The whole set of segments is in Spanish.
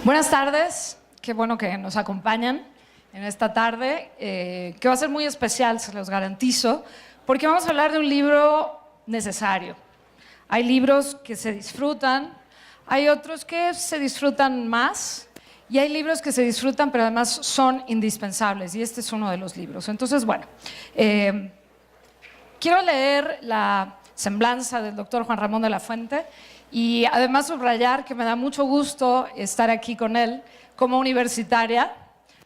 Buenas tardes, qué bueno que nos acompañan en esta tarde, que va a ser muy especial, se los garantizo, porque vamos a hablar de un libro necesario. Hay libros que se disfrutan, hay otros que se disfrutan más y hay libros que se disfrutan pero además son indispensables y este es uno de los libros. Entonces, bueno, quiero leer la semblanza del doctor Juan Ramón de la Fuente y además subrayar que me da mucho gusto estar aquí con él como universitaria,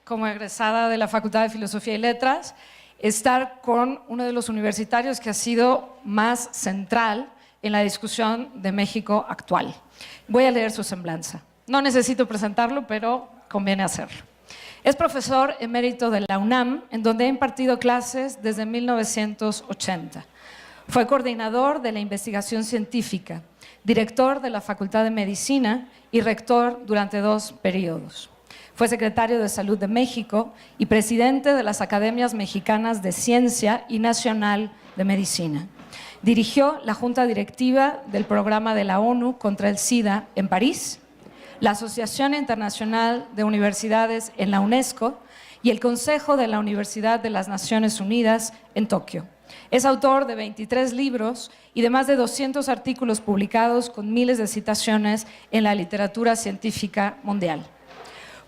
como egresada de la Facultad de Filosofía y Letras, estar con uno de los universitarios que ha sido más central en la discusión de México actual. Voy a leer su semblanza. No necesito presentarlo, pero conviene hacerlo. Es profesor emérito de la UNAM, en donde ha impartido clases desde 1980. Fue coordinador de la investigación científica, director de la Facultad de Medicina y rector durante 2 periodos. Fue secretario de Salud de México y presidente de las Academias Mexicanas de Ciencia y Nacional de Medicina. Dirigió la Junta Directiva del Programa de la ONU contra el SIDA en París, la Asociación Internacional de Universidades en la UNESCO y el Consejo de la Universidad de las Naciones Unidas en Tokio. Es autor de 23 libros y de más de 200 artículos publicados con miles de citaciones en la literatura científica mundial.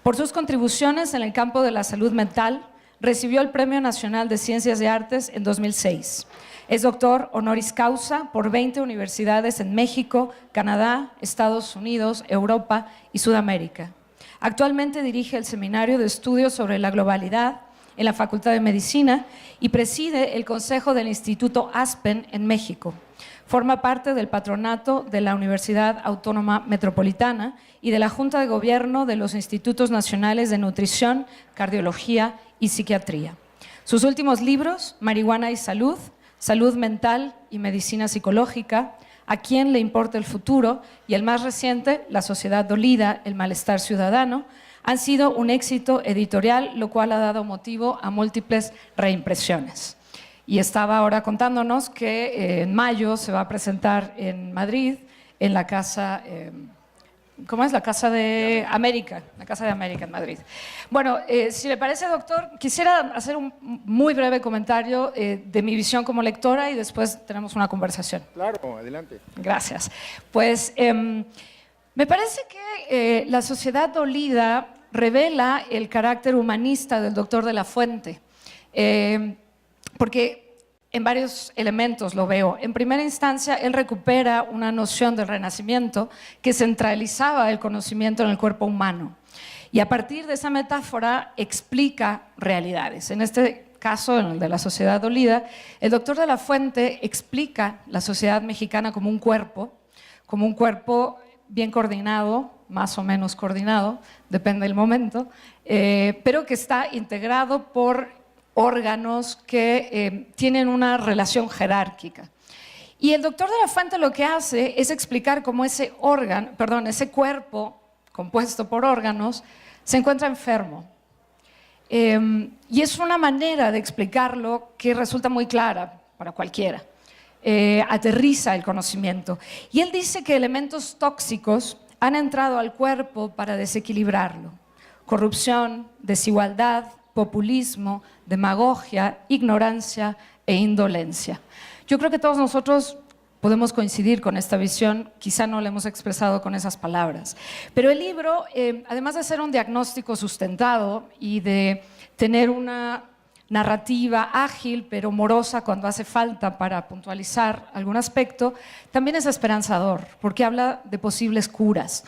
Por sus contribuciones en el campo de la salud mental, recibió el Premio Nacional de Ciencias y Artes en 2006. Es doctor honoris causa por 20 universidades en México, Canadá, Estados Unidos, Europa y Sudamérica. Actualmente dirige el Seminario de Estudios sobre la Globalidad en la Facultad de Medicina y preside el Consejo del Instituto Aspen en México. Forma parte del patronato de la Universidad Autónoma Metropolitana y de la Junta de Gobierno de los Institutos Nacionales de Nutrición, Cardiología y Psiquiatría. Sus últimos libros, Marihuana y Salud, Salud Mental y Medicina Psicológica, ¿A quién le importa el futuro? Y el más reciente, La sociedad dolida, el malestar ciudadano, han sido un éxito editorial, lo cual ha dado motivo a múltiples reimpresiones. Y estaba ahora contándonos que en mayo se va a presentar en Madrid, en la casa, ¿cómo es? La Casa de América, la Casa de América en Madrid. Bueno, si le parece, doctor, quisiera hacer un muy breve comentario de mi visión como lectora y después tenemos una conversación. Claro, adelante. Gracias. Pues me parece que La sociedad dolida revela el carácter humanista del doctor de la Fuente, porque en varios elementos lo veo. En primera instancia, él recupera una noción del Renacimiento que centralizaba el conocimiento en el cuerpo humano. Y a partir de esa metáfora explica realidades. En este caso, en el de La sociedad dolida, el doctor de la Fuente explica la sociedad mexicana como un cuerpo bien coordinado, más o menos coordinado, depende del momento, pero que está integrado por órganos que tienen una relación jerárquica. Y el doctor de la Fuente lo que hace es explicar cómo ese cuerpo compuesto por órganos se encuentra enfermo. Y es una manera de explicarlo que resulta muy clara para cualquiera. Aterriza el conocimiento. Y él dice que elementos tóxicos han entrado al cuerpo para desequilibrarlo. Corrupción, desigualdad, populismo, demagogia, ignorancia e indolencia. Yo creo que todos nosotros podemos coincidir con esta visión, quizá no la hemos expresado con esas palabras. Pero el libro, además de ser un diagnóstico sustentado y de tener una narrativa ágil pero morosa cuando hace falta para puntualizar algún aspecto, también es esperanzador porque habla de posibles curas.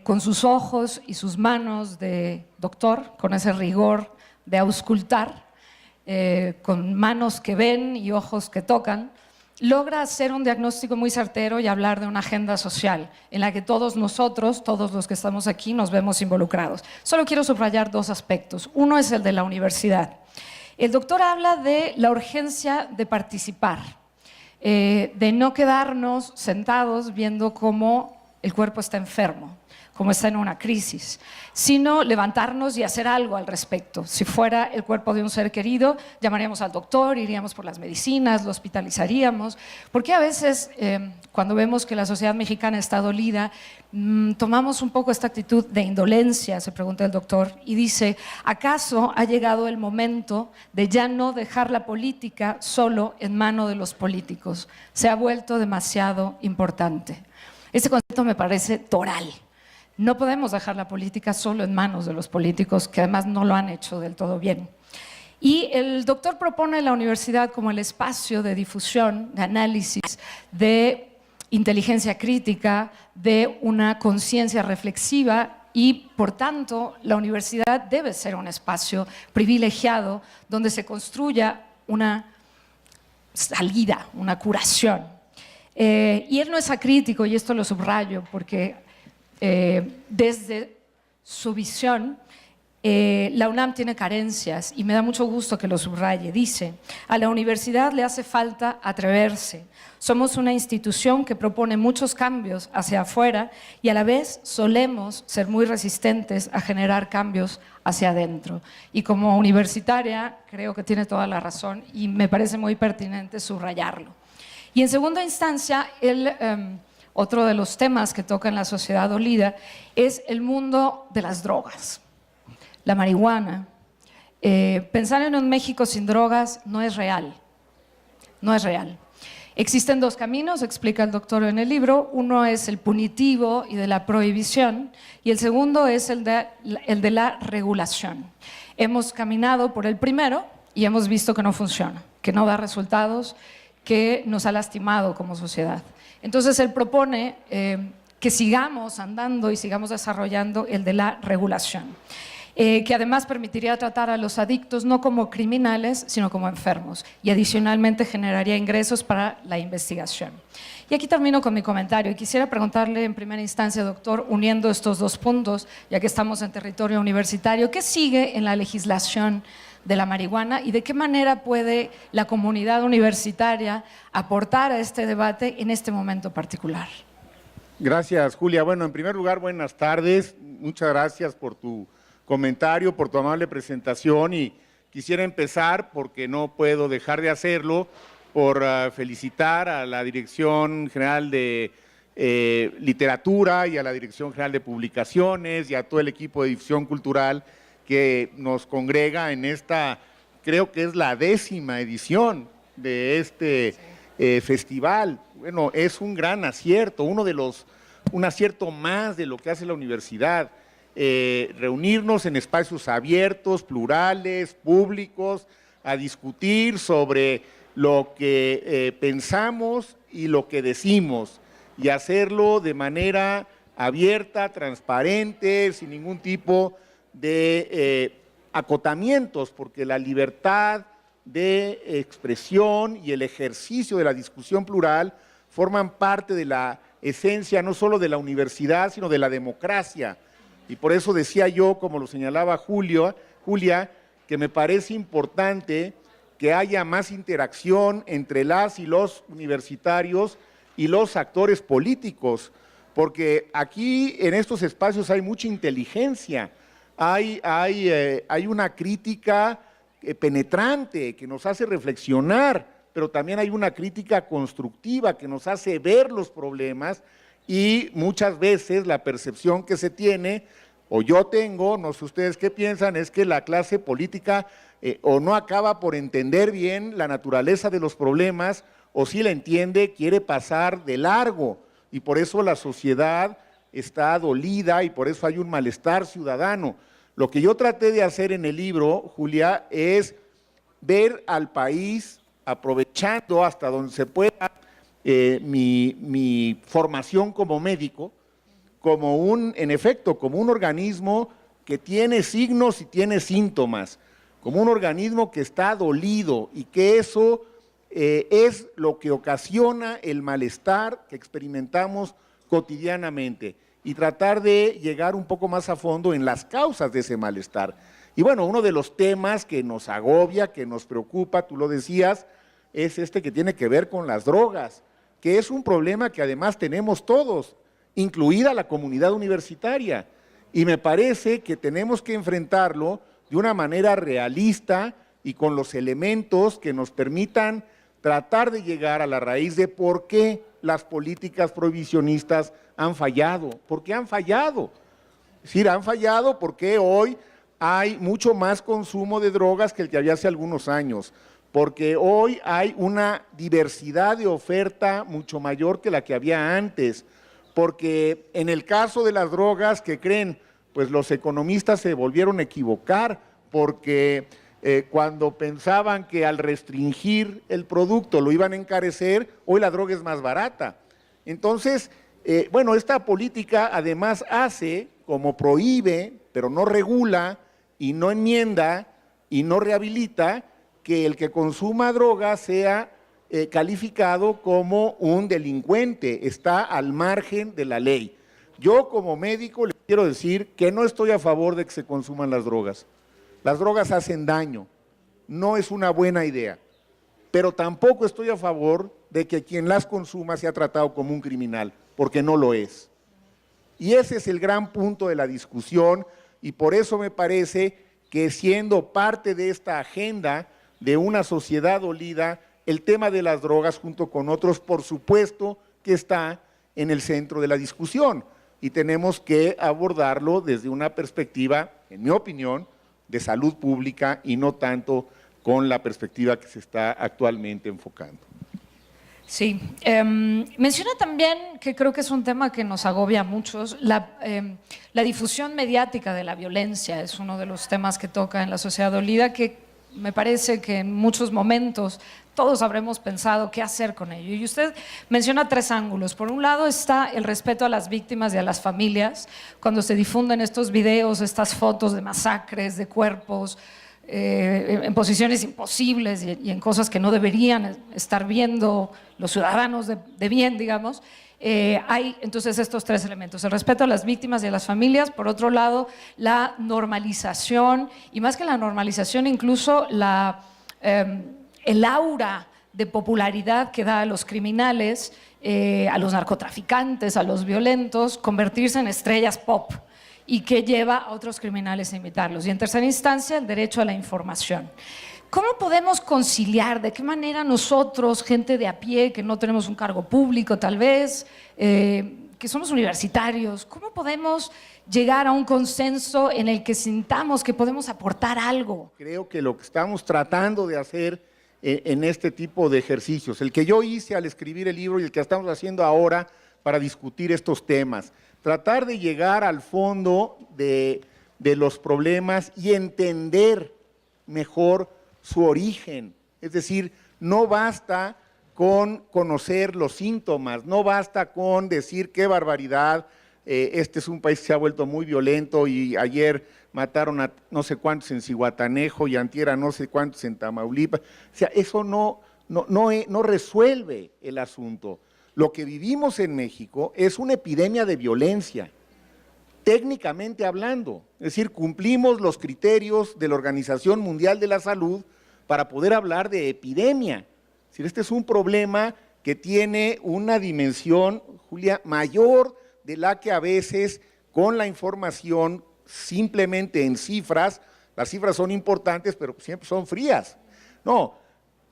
Con sus ojos y sus manos de doctor, con ese rigor de auscultar, con manos que ven y ojos que tocan, logra hacer un diagnóstico muy certero y hablar de una agenda social en la que todos nosotros, todos los que estamos aquí, nos vemos involucrados. Solo quiero subrayar 2 aspectos. Uno es el de la universidad. El doctor habla de la urgencia de participar, de no quedarnos sentados viendo cómo el cuerpo está enfermo, como está en una crisis, sino levantarnos y hacer algo al respecto. Si fuera el cuerpo de un ser querido, llamaríamos al doctor, iríamos por las medicinas, lo hospitalizaríamos, porque a veces cuando vemos que la sociedad mexicana está dolida, tomamos un poco esta actitud de indolencia, se pregunta el doctor, y dice, ¿acaso ha llegado el momento de ya no dejar la política solo en manos de los políticos? Se ha vuelto demasiado importante. Este concepto me parece toral. No podemos dejar la política solo en manos de los políticos, que además no lo han hecho del todo bien. Y el doctor propone la universidad como el espacio de difusión, de análisis, de inteligencia crítica, de una conciencia reflexiva y, por tanto, la universidad debe ser un espacio privilegiado donde se construya una salida, una curación. Y él no es acrítico, y esto lo subrayo, porque desde su visión, la UNAM tiene carencias y me da mucho gusto que lo subraye. Dice, a la universidad le hace falta atreverse. Somos una institución que propone muchos cambios hacia afuera y a la vez solemos ser muy resistentes a generar cambios hacia adentro. Y como universitaria creo que tiene toda la razón y me parece muy pertinente subrayarlo. Y en segunda instancia, otro de los temas que toca en la sociedad dolida es el mundo de las drogas. La marihuana. Pensar en un México sin drogas no es real. No es real. Existen dos caminos, explica el doctor en el libro. Uno es el punitivo y de la prohibición, y el segundo es el de la regulación. Hemos caminado por el primero y hemos visto que no funciona, que no da resultados, que nos ha lastimado como sociedad. Entonces él propone que sigamos andando y sigamos desarrollando el de la regulación, que además permitiría tratar a los adictos no como criminales, sino como enfermos, y adicionalmente generaría ingresos para la investigación. Y aquí termino con mi comentario y quisiera preguntarle en primera instancia, doctor, uniendo estos dos puntos, ya que estamos en territorio universitario, ¿qué sigue en la legislación de la marihuana y de qué manera puede la comunidad universitaria aportar a este debate en este momento particular? Gracias, Julia. Bueno, en primer lugar, buenas tardes. Muchas gracias por tu comentario, por tu amable presentación, y quisiera empezar, porque no puedo dejar de hacerlo, por felicitar a la Dirección General de Literatura y a la Dirección General de Publicaciones y a todo el equipo de difusión cultural que nos congrega en esta, creo que es la 10ª edición de este festival. Bueno, es un gran acierto, un acierto más de lo que hace la universidad. Reunirnos en espacios abiertos, plurales, públicos, a discutir sobre lo que pensamos y lo que decimos, y hacerlo de manera abierta, transparente, sin ningún tipo de acotamientos, porque la libertad de expresión y el ejercicio de la discusión plural forman parte de la esencia no solo de la universidad, sino de la democracia. Y por eso decía yo, como lo señalaba Julia, que me parece importante que haya más interacción entre las y los universitarios y los actores políticos, porque aquí en estos espacios hay mucha inteligencia, hay una crítica penetrante que nos hace reflexionar, pero también hay una crítica constructiva que nos hace ver los problemas, y muchas veces la percepción que se tiene, o yo tengo, no sé ustedes qué piensan, es que la clase política o no acaba por entender bien la naturaleza de los problemas, o si la entiende quiere pasar de largo, y por eso la sociedad está dolida y por eso hay un malestar ciudadano. Lo que yo traté de hacer en el libro, Julia, es ver al país, aprovechando hasta donde se pueda mi formación como médico, como en efecto, como un organismo que tiene signos y tiene síntomas, como un organismo que está dolido, y que eso es lo que ocasiona el malestar que experimentamos cotidianamente, y tratar de llegar un poco más a fondo en las causas de ese malestar. Y bueno, uno de los temas que nos agobia, que nos preocupa, tú lo decías, es este que tiene que ver con las drogas, que es un problema que además tenemos todos, incluida la comunidad universitaria. Y me parece que tenemos que enfrentarlo de una manera realista y con los elementos que nos permitan tratar de llegar a la raíz de por qué las políticas prohibicionistas han fallado. ¿Por qué han fallado? Es decir, han fallado porque hoy hay mucho más consumo de drogas que el que había hace algunos años, porque hoy hay una diversidad de oferta mucho mayor que la que había antes, porque en el caso de las drogas, ¿qué creen? Pues los economistas se volvieron a equivocar, porque cuando pensaban que al restringir el producto lo iban a encarecer, hoy la droga es más barata. Entonces, bueno, esta política además hace, como prohíbe, pero no regula y no enmienda y no rehabilita, que el que consuma droga sea calificado como un delincuente, está al margen de la ley. Yo como médico le quiero decir que no estoy a favor de que se consuman las drogas. Las drogas hacen daño, no es una buena idea, pero tampoco estoy a favor de que quien las consuma sea tratado como un criminal, porque no lo es. Y ese es el gran punto de la discusión, y por eso me parece que siendo parte de esta agenda de una sociedad dolida, el tema de las drogas junto con otros, por supuesto que está en el centro de la discusión, y tenemos que abordarlo desde una perspectiva, en mi opinión, de salud pública y no tanto con la perspectiva que se está actualmente enfocando. Sí, menciona también, que creo que es un tema que nos agobia a muchos, la difusión mediática de la violencia es uno de los temas que toca en la sociedad dolida, que me parece que en muchos momentos todos habremos pensado qué hacer con ello. Y usted menciona tres ángulos. Por un lado está el respeto a las víctimas y a las familias, cuando se difunden estos videos, estas fotos de masacres, de cuerpos, en posiciones imposibles y en cosas que no deberían estar viendo los ciudadanos de bien, digamos. Hay entonces estos tres elementos: el respeto a las víctimas y a las familias, por otro lado la normalización, y más que la normalización, incluso el aura de popularidad que da a los criminales, a los narcotraficantes, a los violentos, convertirse en estrellas pop, y que lleva a otros criminales a imitarlos. Y en tercera instancia, el derecho a la información. ¿Cómo podemos conciliar? ¿De qué manera nosotros, gente de a pie, que no tenemos un cargo público tal vez, que somos universitarios, cómo podemos llegar a un consenso en el que sintamos que podemos aportar algo? Creo que lo que estamos tratando de hacer en este tipo de ejercicios, el que yo hice al escribir el libro y el que estamos haciendo ahora para discutir estos temas, tratar de llegar al fondo de los problemas y entender mejor su origen. Es decir, no basta con conocer los síntomas, no basta con decir qué barbaridad, este es un país que se ha vuelto muy violento y ayer mataron a no sé cuántos en Zihuatanejo y antier a no sé cuántos en Tamaulipas. O sea, eso no resuelve el asunto. Lo que vivimos en México es una epidemia de violencia, técnicamente hablando. Es decir, cumplimos los criterios de la Organización Mundial de la Salud para poder hablar de epidemia. Es decir, este es un problema que tiene una dimensión, Julia, mayor de la que a veces con la información simplemente en cifras, las cifras son importantes, pero siempre son frías. No.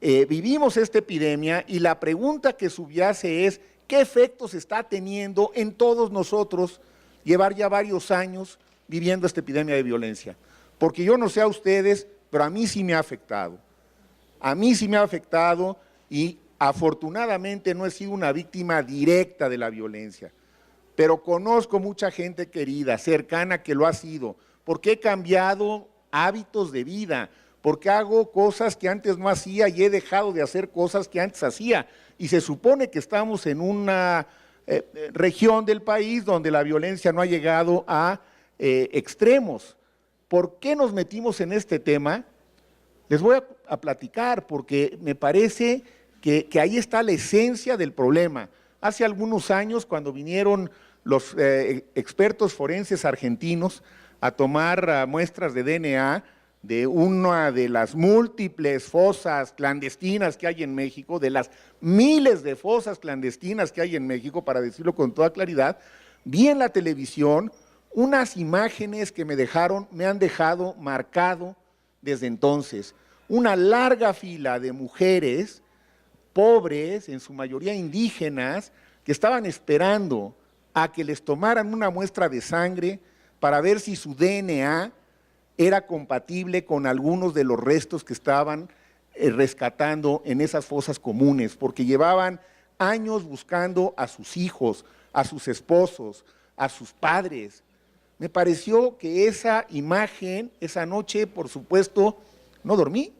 Vivimos esta epidemia y la pregunta que subyace es ¿qué efectos está teniendo en todos nosotros llevar ya varios años viviendo esta epidemia de violencia? Porque yo no sé a ustedes, pero a mí sí me ha afectado. A mí sí me ha afectado y afortunadamente no he sido una víctima directa de la violencia, pero conozco mucha gente querida, cercana, que lo ha sido, porque he cambiado hábitos de vida, porque hago cosas que antes no hacía y he dejado de hacer cosas que antes hacía. Y se supone que estamos en una región del país donde la violencia no ha llegado a extremos. ¿Por qué nos metimos en este tema? Les voy a platicar, porque me parece que ahí está la esencia del problema. Hace algunos años, cuando vinieron los expertos forenses argentinos a tomar muestras de DNA, de una de las múltiples fosas clandestinas que hay en México, de las miles de fosas clandestinas que hay en México, para decirlo con toda claridad, vi en la televisión unas imágenes que me han dejado marcado desde entonces. Una larga fila de mujeres pobres, en su mayoría indígenas, que estaban esperando a que les tomaran una muestra de sangre para ver si su DNA era compatible con algunos de los restos que estaban rescatando en esas fosas comunes, porque llevaban años buscando a sus hijos, a sus esposos, a sus padres. Me pareció que esa imagen, esa noche, por supuesto, no dormí.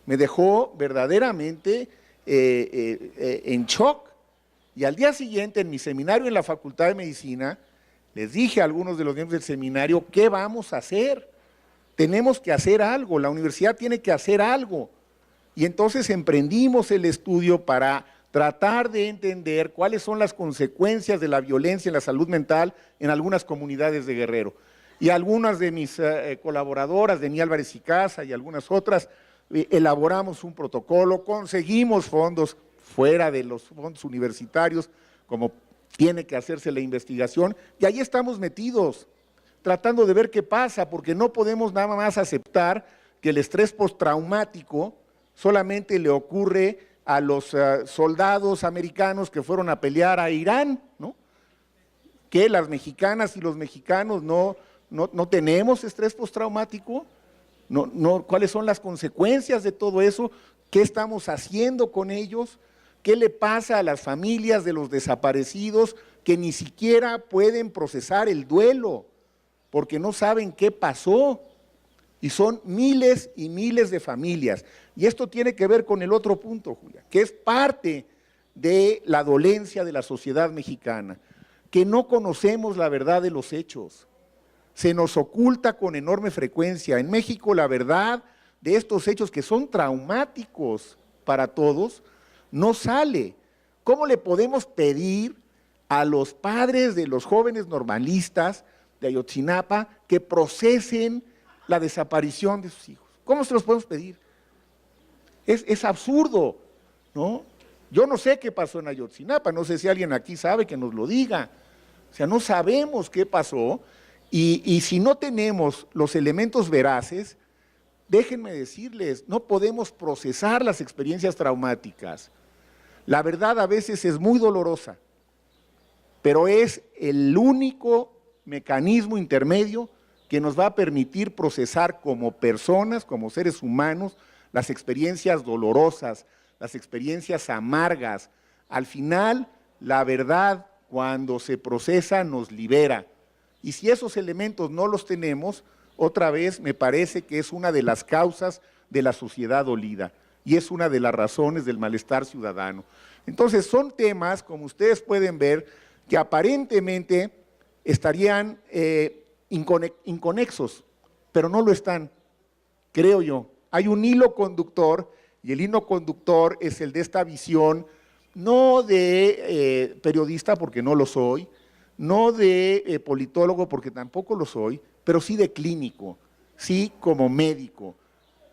Me dejó verdaderamente en shock. Y al día siguiente, en mi seminario en la Facultad de Medicina, les dije a algunos de los miembros del seminario, ¿qué vamos a hacer? Tenemos que hacer algo, la universidad tiene que hacer algo. Y entonces emprendimos el estudio para tratar de entender cuáles son las consecuencias de la violencia en la salud mental en algunas comunidades de Guerrero. Y algunas de mis colaboradoras, Deni Álvarez y Casa y algunas otras, elaboramos un protocolo, conseguimos fondos fuera de los fondos universitarios, como tiene que hacerse la investigación, y ahí estamos metidos, tratando de ver qué pasa, porque no podemos nada más aceptar que el estrés postraumático solamente le ocurre a los soldados americanos que fueron a pelear a Irán, ¿no? Que las mexicanas y los mexicanos no tenemos estrés postraumático. ¿Cuáles son las consecuencias de todo eso? ¿Qué estamos haciendo con ellos? ¿Qué le pasa a las familias de los desaparecidos que ni siquiera pueden procesar el duelo porque no saben qué pasó? Y son miles y miles de familias. Y esto tiene que ver con el otro punto, Julia, que es parte de la dolencia de la sociedad mexicana, que no conocemos la verdad de los hechos. Se nos oculta con enorme frecuencia. En México la verdad de estos hechos que son traumáticos para todos no sale. ¿Cómo le podemos pedir a los padres de los jóvenes normalistas de Ayotzinapa que procesen la desaparición de sus hijos? ¿Cómo se los podemos pedir? Es absurdo, ¿no? Yo no sé qué pasó en Ayotzinapa, no sé si alguien aquí sabe que nos lo diga. O sea, no sabemos qué pasó y si no tenemos los elementos veraces, déjenme decirles, no podemos procesar las experiencias traumáticas. La verdad a veces es muy dolorosa, pero es el único mecanismo intermedio que nos va a permitir procesar como personas, como seres humanos, las experiencias dolorosas, las experiencias amargas. Al final, la verdad, cuando se procesa, nos libera. Y si esos elementos no los tenemos, otra vez me parece que es una de las causas de la sociedad dolida y es una de las razones del malestar ciudadano. Entonces, son temas, como ustedes pueden ver, que aparentemente estarían inconexos, pero no lo están, creo yo. Hay un hilo conductor y el hilo conductor es el de esta visión, no de periodista porque no lo soy, no de politólogo porque tampoco lo soy, pero sí de clínico, sí como médico.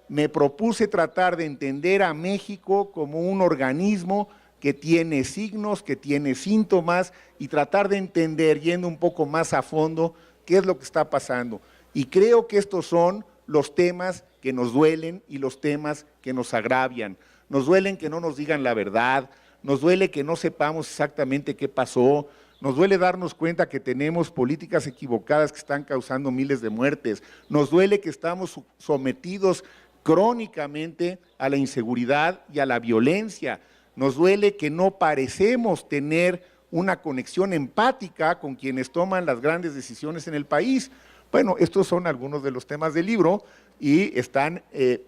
Me propuse tratar de entender a México como un organismo que tiene signos, que tiene síntomas y tratar de entender, yendo un poco más a fondo, qué es lo que está pasando. Y creo que estos son los temas que nos duelen y los temas que nos agravian. Nos duelen que no nos digan la verdad, nos duele que no sepamos exactamente qué pasó, nos duele darnos cuenta que tenemos políticas equivocadas que están causando miles de muertes, nos duele que estamos sometidos crónicamente a la inseguridad y a la violencia, nos duele que no parecemos tener una conexión empática con quienes toman las grandes decisiones en el país. Bueno, estos son algunos de los temas del libro y están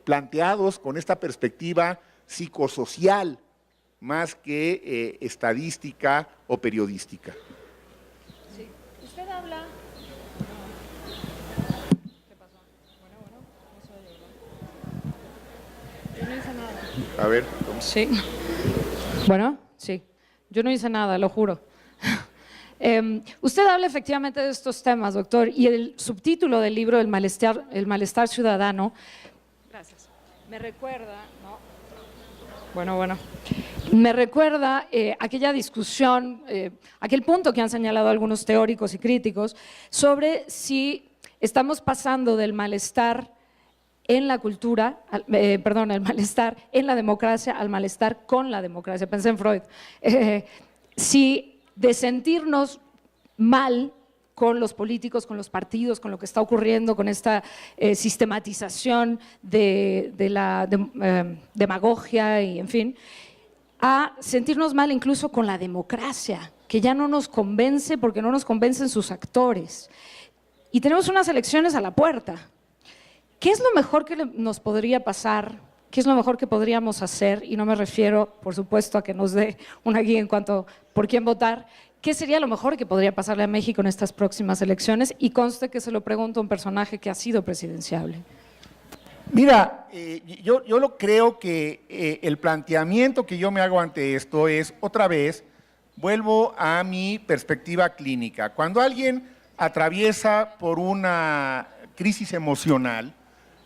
planteados con esta perspectiva psicosocial más que estadística o periodística. Sí. Usted habla. ¿Qué pasó? Bueno, no se oye, ¿verdad? Yo no hice nada. A ver, ¿cómo? Sí. Bueno, sí. Yo no hice nada, lo juro. Usted habla efectivamente de estos temas, doctor, y el subtítulo del libro, El malestar ciudadano, gracias, me recuerda, ¿no? Bueno, Me recuerda aquella discusión, aquel punto que han señalado algunos teóricos y críticos sobre si estamos pasando del malestar en la cultura, el malestar en la democracia al malestar con la democracia. Pensé en Freud. Si de sentirnos mal con los políticos, con los partidos, con lo que está ocurriendo, con esta sistematización de la demagogia y en fin, a sentirnos mal incluso con la democracia, que ya no nos convence porque no nos convencen sus actores. Y tenemos unas elecciones a la puerta. ¿Qué es lo mejor que nos podría pasar? ¿Qué es lo mejor que podríamos hacer? Y no me refiero, por supuesto, a que nos dé una guía en cuanto a por quién votar. ¿Qué sería lo mejor que podría pasarle a México en estas próximas elecciones? Y conste que se lo pregunto a un personaje que ha sido presidenciable. Mira, yo creo que el planteamiento que yo me hago ante esto es, otra vez, vuelvo a mi perspectiva clínica. Cuando alguien atraviesa por una crisis emocional,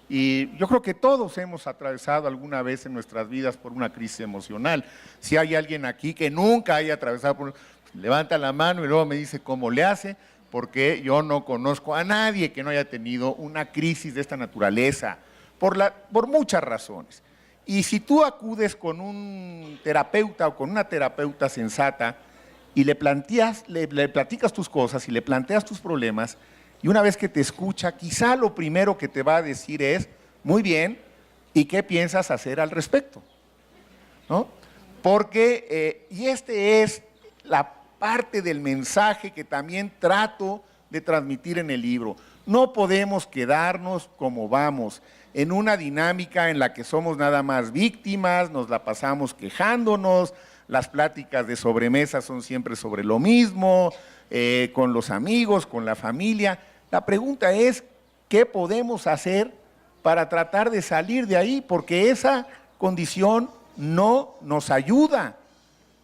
y yo creo que todos hemos atravesado alguna vez en nuestras vidas por una crisis emocional. Si hay alguien aquí que nunca haya atravesado por... levanta la mano y luego me dice cómo le hace, porque yo no conozco a nadie que no haya tenido una crisis de esta naturaleza, por muchas razones. Y si tú acudes con un terapeuta o con una terapeuta sensata y le platicas tus cosas y le planteas tus problemas, y una vez que te escucha, quizá lo primero que te va a decir es, muy bien, ¿y qué piensas hacer al respecto? ¿No? Porque, y este es la parte del mensaje que también trato de transmitir en el libro. No podemos quedarnos como vamos, en una dinámica en la que somos nada más víctimas, nos la pasamos quejándonos, las pláticas de sobremesa son siempre sobre lo mismo, con los amigos, con la familia. La pregunta es, ¿qué podemos hacer para tratar de salir de ahí? Porque esa condición no nos ayuda.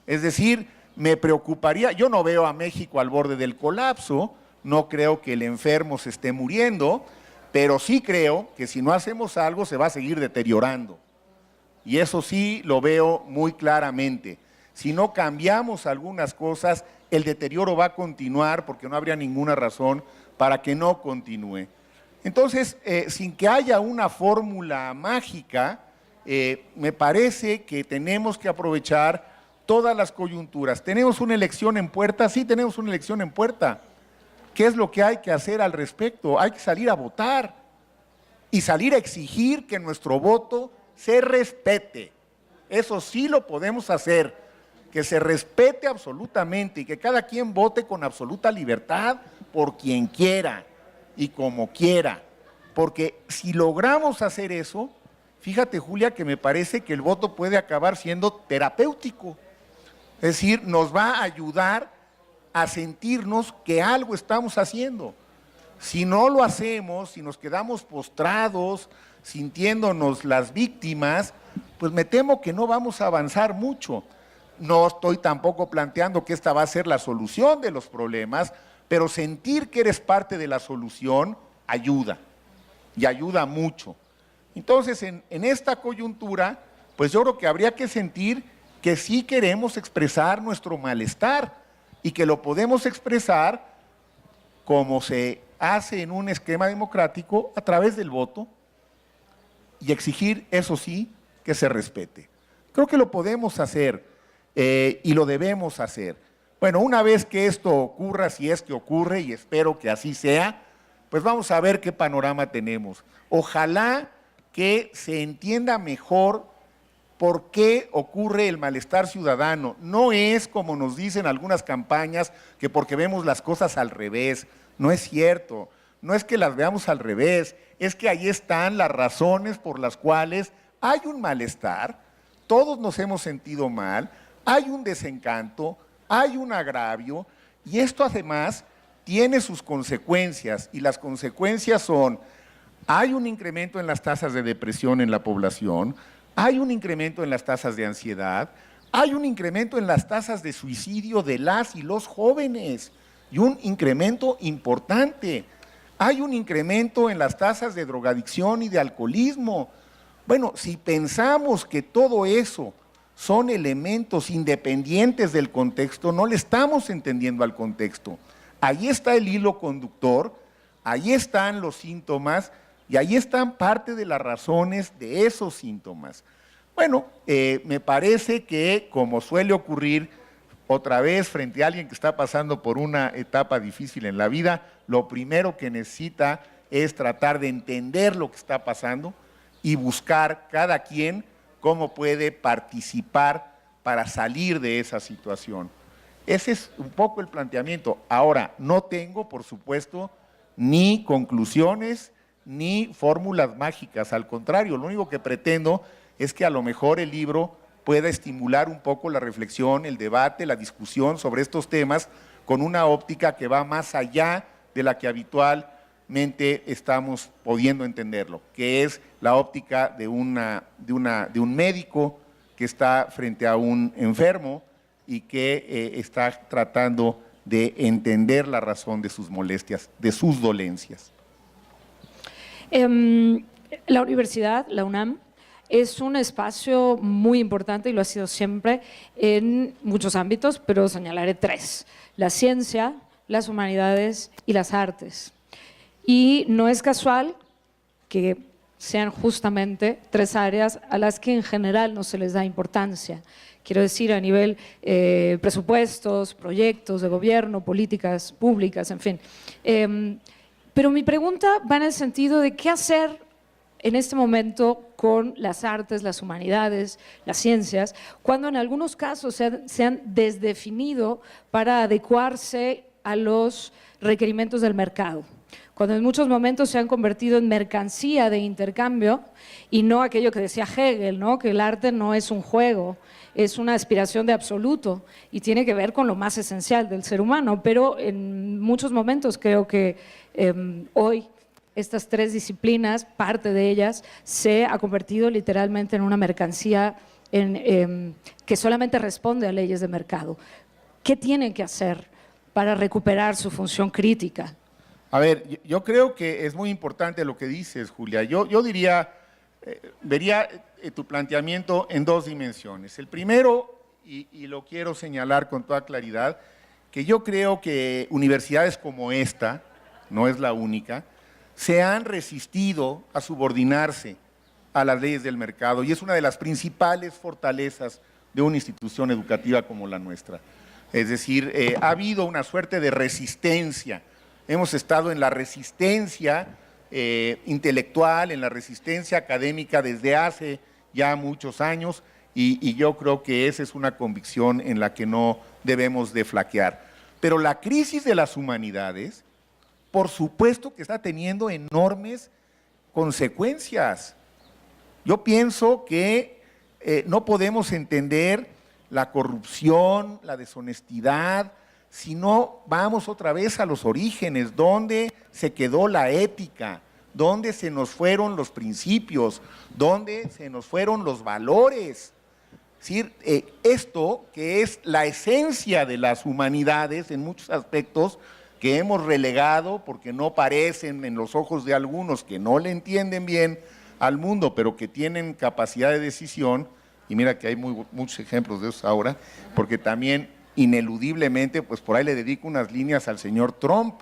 Es decir, me preocuparía, yo no veo a México al borde del colapso, no creo que el enfermo se esté muriendo, pero sí creo que si no hacemos algo se va a seguir deteriorando. Y eso sí lo veo muy claramente. Si no cambiamos algunas cosas, el deterioro va a continuar porque no habría ninguna razón para que no continúe. Entonces, sin que haya una fórmula mágica, me parece que tenemos que aprovechar todas las coyunturas. ¿Tenemos una elección en puerta? Sí, tenemos una elección en puerta. ¿Qué es lo que hay que hacer al respecto? Hay que salir a votar y salir a exigir que nuestro voto se respete. Eso sí lo podemos hacer, que se respete absolutamente y que cada quien vote con absoluta libertad por quien quiera y como quiera. Porque si logramos hacer eso, fíjate, Julia, que me parece que el voto puede acabar siendo terapéutico. Es decir, nos va a ayudar a sentirnos que algo estamos haciendo. Si no lo hacemos, si nos quedamos postrados, sintiéndonos las víctimas, pues me temo que no vamos a avanzar mucho. No estoy tampoco planteando que esta va a ser la solución de los problemas, pero sentir que eres parte de la solución ayuda, y ayuda mucho. Entonces, en esta coyuntura, pues yo creo que habría que sentir que sí queremos expresar nuestro malestar y que lo podemos expresar como se hace en un esquema democrático a través del voto y exigir, eso sí, que se respete. Creo que lo podemos hacer y lo debemos hacer. Bueno, una vez que esto ocurra, si es que ocurre, y espero que así sea, pues vamos a ver qué panorama tenemos. Ojalá que se entienda mejor por qué ocurre el malestar ciudadano. No es como nos dicen algunas campañas, que porque vemos las cosas al revés. No es cierto, no es que las veamos al revés, es que ahí están las razones por las cuales hay un malestar, todos nos hemos sentido mal, hay un desencanto, hay un agravio, y esto además tiene sus consecuencias, y las consecuencias son, hay un incremento en las tasas de depresión en la población, hay un incremento en las tasas de ansiedad, hay un incremento en las tasas de suicidio de las y los jóvenes, y un incremento importante. Hay un incremento en las tasas de drogadicción y de alcoholismo. Bueno, si pensamos que todo eso son elementos independientes del contexto, no le estamos entendiendo al contexto. Ahí está el hilo conductor, ahí están los síntomas y ahí están parte de las razones de esos síntomas. Bueno, me parece que, como suele ocurrir otra vez frente a alguien que está pasando por una etapa difícil en la vida, lo primero que necesita es tratar de entender lo que está pasando y buscar cada quien cómo puede participar para salir de esa situación. Ese es un poco el planteamiento. Ahora, no tengo, por supuesto, ni conclusiones ni fórmulas mágicas. Al contrario, lo único que pretendo es que a lo mejor el libro pueda estimular un poco la reflexión, el debate, la discusión sobre estos temas con una óptica que va más allá de la que habitualmente estamos pudiendo entenderlo, que es la óptica de un médico que está frente a un enfermo y que está tratando de entender la razón de sus molestias, de sus dolencias. La universidad, la UNAM, es un espacio muy importante y lo ha sido siempre en muchos ámbitos, pero señalaré tres: la ciencia, las humanidades y las artes. Y no es casual que sean justamente tres áreas a las que en general no se les da importancia. Quiero decir, a nivel presupuestos, proyectos de gobierno, políticas públicas, en fin. Pero mi pregunta va en el sentido de qué hacer en este momento con las artes, las humanidades, las ciencias, cuando en algunos casos se han desdefinido para adecuarse a los requerimientos del mercado, cuando en muchos momentos se han convertido en mercancía de intercambio y no aquello que decía Hegel, ¿no? Que el arte no es un juego, es una aspiración de absoluto y tiene que ver con lo más esencial del ser humano, pero en muchos momentos creo que hoy estas tres disciplinas, parte de ellas, se ha convertido literalmente en una mercancía que solamente responde a leyes de mercado. ¿Qué tienen que hacer para recuperar su función crítica? A ver, yo creo que es muy importante lo que dices, Julia. Yo diría, vería tu planteamiento en dos dimensiones. El primero, y lo quiero señalar con toda claridad, que yo creo que universidades como esta, no es la única, se han resistido a subordinarse a las leyes del mercado y es una de las principales fortalezas de una institución educativa como la nuestra. Es decir, ha habido una suerte de resistencia. Hemos estado en la resistencia intelectual, en la resistencia académica desde hace ya muchos años y yo creo que esa es una convicción en la que no debemos de flaquear. Pero la crisis de las humanidades, por supuesto que está teniendo enormes consecuencias. Yo pienso que no podemos entender la corrupción, la deshonestidad, si no vamos otra vez a los orígenes, dónde se quedó la ética, dónde se nos fueron los principios, dónde se nos fueron los valores. Es decir, esto que es la esencia de las humanidades en muchos aspectos, que hemos relegado porque no parecen en los ojos de algunos que no le entienden bien al mundo, pero que tienen capacidad de decisión, y mira que hay muchos ejemplos de eso ahora, porque también ineludiblemente, pues por ahí le dedico unas líneas al señor Trump,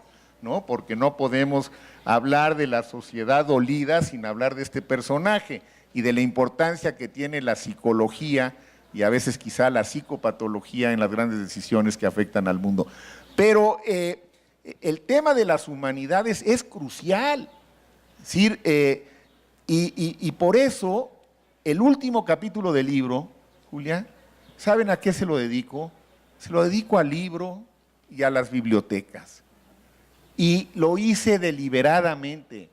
¿no? Porque no podemos hablar de la sociedad dolida sin hablar de este personaje y de la importancia que tiene la psicología y a veces quizá la psicopatología en las grandes decisiones que afectan al mundo. Pero el tema de las humanidades es crucial, es decir, y por eso el último capítulo del libro, Julia, ¿saben a qué se lo dedico? Se lo dedico al libro y a las bibliotecas. Y lo hice deliberadamente.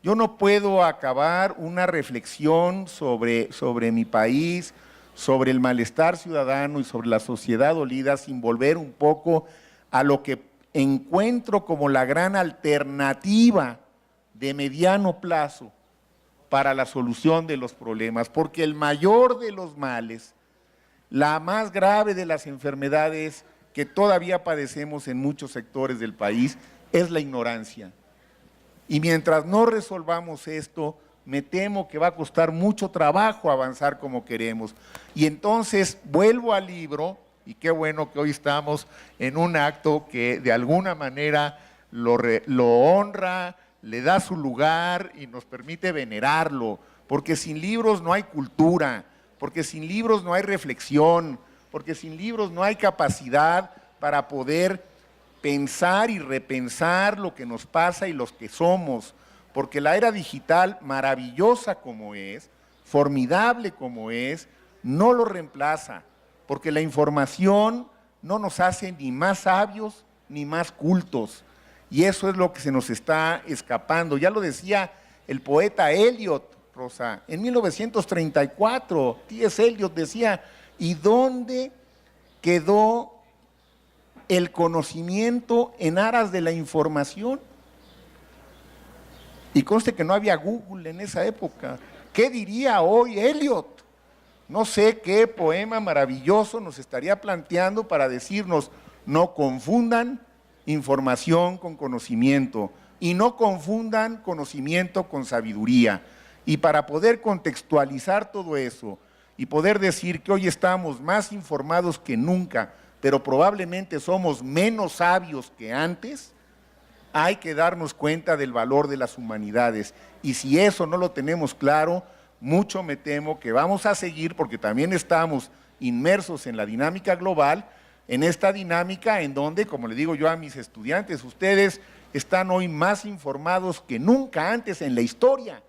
Yo no puedo acabar una reflexión sobre mi país, sobre el malestar ciudadano y sobre la sociedad dolida sin volver un poco a lo que encuentro como la gran alternativa de mediano plazo para la solución de los problemas, porque el mayor de los males, la más grave de las enfermedades que todavía padecemos en muchos sectores del país, es la ignorancia. Y mientras no resolvamos esto, me temo que va a costar mucho trabajo avanzar como queremos. Y entonces vuelvo al libro, y qué bueno que hoy estamos en un acto que de alguna manera lo honra, le da su lugar y nos permite venerarlo, porque sin libros no hay cultura, porque sin libros no hay reflexión, porque sin libros no hay capacidad para poder pensar y repensar lo que nos pasa y los que somos, porque la era digital, maravillosa como es, formidable como es, no lo reemplaza, porque la información no nos hace ni más sabios ni más cultos, y eso es lo que se nos está escapando. Ya lo decía el poeta Eliot, Rosa, en 1934, T.S. Eliot decía, ¿y dónde quedó el conocimiento en aras de la información? Y conste que no había Google en esa época. ¿Qué diría hoy Eliot? No sé qué poema maravilloso nos estaría planteando para decirnos, no confundan información con conocimiento y no confundan conocimiento con sabiduría. Y para poder contextualizar todo eso y poder decir que hoy estamos más informados que nunca, pero probablemente somos menos sabios que antes, hay que darnos cuenta del valor de las humanidades. Y si eso no lo tenemos claro, mucho me temo que vamos a seguir, porque también estamos inmersos en la dinámica global, en esta dinámica en donde, como le digo yo a mis estudiantes, ustedes están hoy más informados que nunca antes en la historia.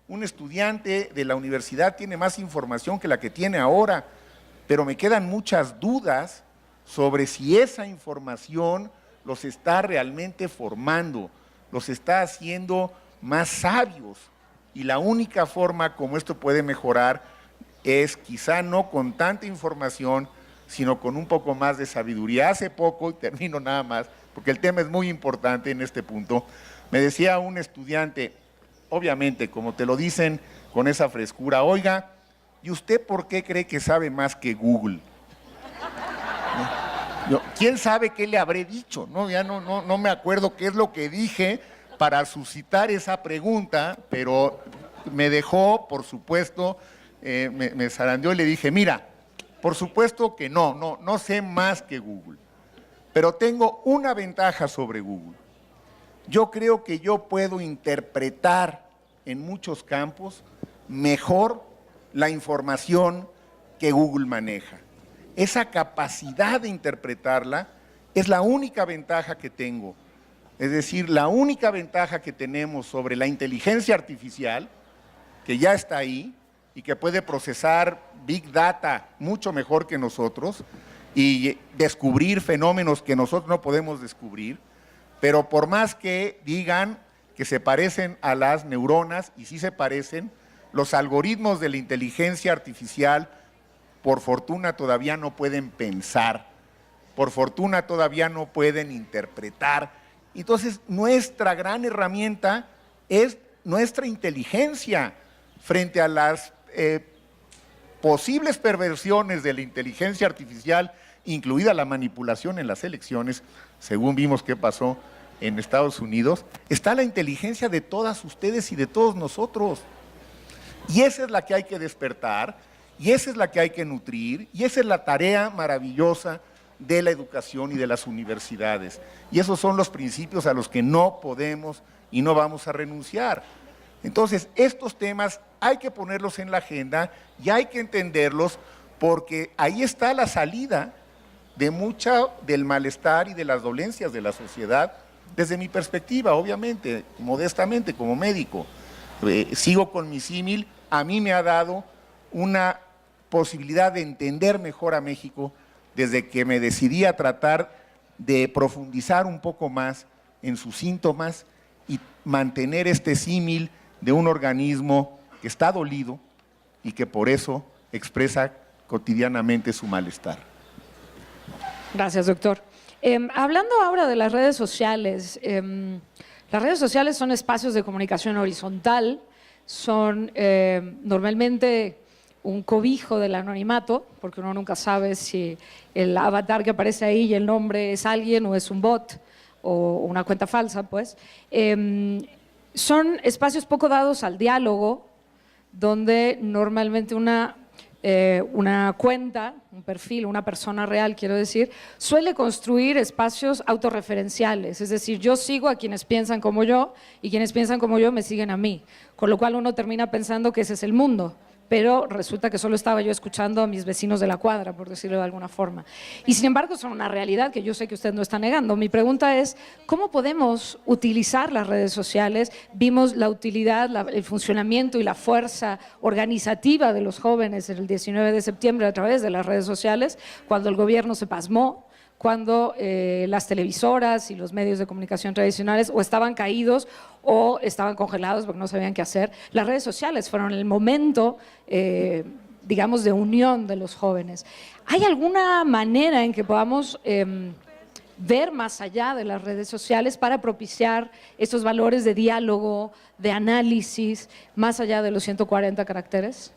Un estudiante de la universidad tiene más información que la que tiene ahora, pero me quedan muchas dudas sobre si esa información los está realmente formando, los está haciendo más sabios. Y la única forma como esto puede mejorar es quizá no con tanta información, sino con un poco más de sabiduría. Hace poco, y termino nada más, porque el tema es muy importante en este punto, me decía un estudiante, obviamente, como te lo dicen con esa frescura, oiga, ¿y usted por qué cree que sabe más que Google? ¿Quién sabe qué le habré dicho? Ya no me acuerdo qué es lo que dije para suscitar esa pregunta, pero me dejó, por supuesto, me zarandeó y le dije, mira, por supuesto que no sé más que Google, pero tengo una ventaja sobre Google. Yo creo que yo puedo interpretar en muchos campos mejor la información que Google maneja. Esa capacidad de interpretarla es la única ventaja que tengo. Es decir, la única ventaja que tenemos sobre la inteligencia artificial, que ya está ahí y que puede procesar Big Data mucho mejor que nosotros y descubrir fenómenos que nosotros no podemos descubrir, pero por más que digan que se parecen a las neuronas, y sí se parecen, los algoritmos de la inteligencia artificial, por fortuna todavía no pueden pensar, por fortuna todavía no pueden interpretar. Entonces, nuestra gran herramienta es nuestra inteligencia frente a las posibles perversiones de la inteligencia artificial, incluida la manipulación en las elecciones, según vimos que pasó en Estados Unidos, está la inteligencia de todas ustedes y de todos nosotros. Y esa es la que hay que despertar, y esa es la que hay que nutrir, y esa es la tarea maravillosa de la educación y de las universidades. Y esos son los principios a los que no podemos y no vamos a renunciar. Entonces, estos temas hay que ponerlos en la agenda y hay que entenderlos, porque ahí está la salida de mucha del malestar y de las dolencias de la sociedad, desde mi perspectiva, obviamente, modestamente, como médico. Sigo con mi símil, a mí me ha dado una posibilidad de entender mejor a México desde que me decidí a tratar de profundizar un poco más en sus síntomas y mantener este símil de un organismo que está dolido y que por eso expresa cotidianamente su malestar. Gracias, doctor. Hablando ahora de las redes sociales son espacios de comunicación horizontal, son normalmente un cobijo del anonimato, porque uno nunca sabe si el avatar que aparece ahí y el nombre es alguien o es un bot o una cuenta falsa, pues. son espacios poco dados al diálogo, donde normalmente una cuenta, un perfil, una persona real, quiero decir, suele construir espacios autorreferenciales. Es decir, yo sigo a quienes piensan como yo y quienes piensan como yo me siguen a mí. Con lo cual uno termina pensando que ese es el mundo. Pero resulta que solo estaba yo escuchando a mis vecinos de la cuadra, por decirlo de alguna forma. Y sin embargo son una realidad que yo sé que usted no está negando. Mi pregunta es, ¿cómo podemos utilizar las redes sociales? Vimos la utilidad, el funcionamiento y la fuerza organizativa de los jóvenes el 19 de septiembre a través de las redes sociales, cuando el gobierno se pasmó, cuando las televisoras y los medios de comunicación tradicionales o estaban caídos o estaban congelados porque no sabían qué hacer. Las redes sociales fueron el momento, digamos, de unión de los jóvenes. ¿Hay alguna manera en que podamos ver más allá de las redes sociales para propiciar estos valores de diálogo, de análisis, más allá de los 140 caracteres?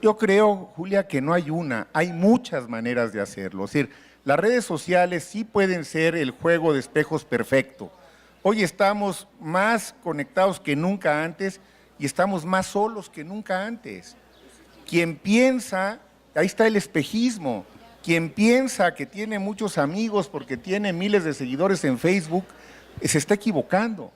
Yo creo, Julia, que no hay una, hay muchas maneras de hacerlo. Es decir, las redes sociales sí pueden ser el juego de espejos perfecto. Hoy estamos más conectados que nunca antes y estamos más solos que nunca antes. Quien piensa, ahí está el espejismo, quien piensa que tiene muchos amigos porque tiene miles de seguidores en Facebook, se está equivocando.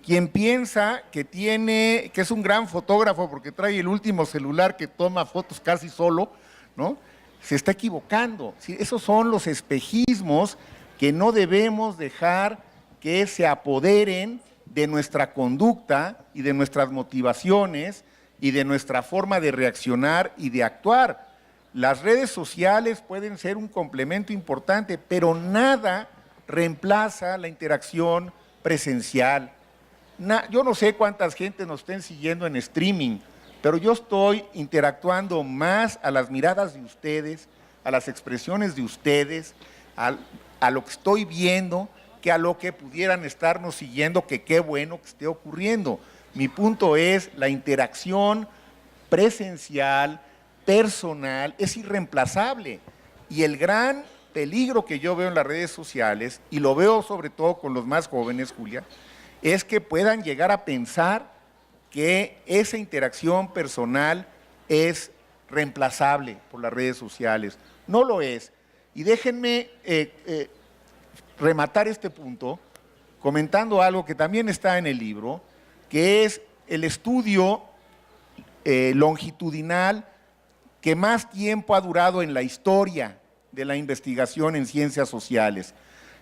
Quien piensa que es un gran fotógrafo porque trae el último celular que toma fotos casi solo, ¿no?, se está equivocando. ¿Sí? Esos son los espejismos que no debemos dejar que se apoderen de nuestra conducta y de nuestras motivaciones y de nuestra forma de reaccionar y de actuar. Las redes sociales pueden ser un complemento importante, pero nada reemplaza la interacción presencial. Yo no sé cuántas gente nos estén siguiendo en streaming, pero yo estoy interactuando más a las miradas de ustedes, a las expresiones de ustedes, a lo que estoy viendo, que a lo que pudieran estarnos siguiendo, que qué bueno que esté ocurriendo. Mi punto es, la interacción presencial, personal, es irreemplazable. Y el gran peligro que yo veo en las redes sociales, y lo veo sobre todo con los más jóvenes, Julia, es que puedan llegar a pensar que esa interacción personal es reemplazable por las redes sociales. No lo es. Y déjenme rematar este punto comentando algo que también está en el libro, que es el estudio longitudinal que más tiempo ha durado en la historia de la investigación en ciencias sociales.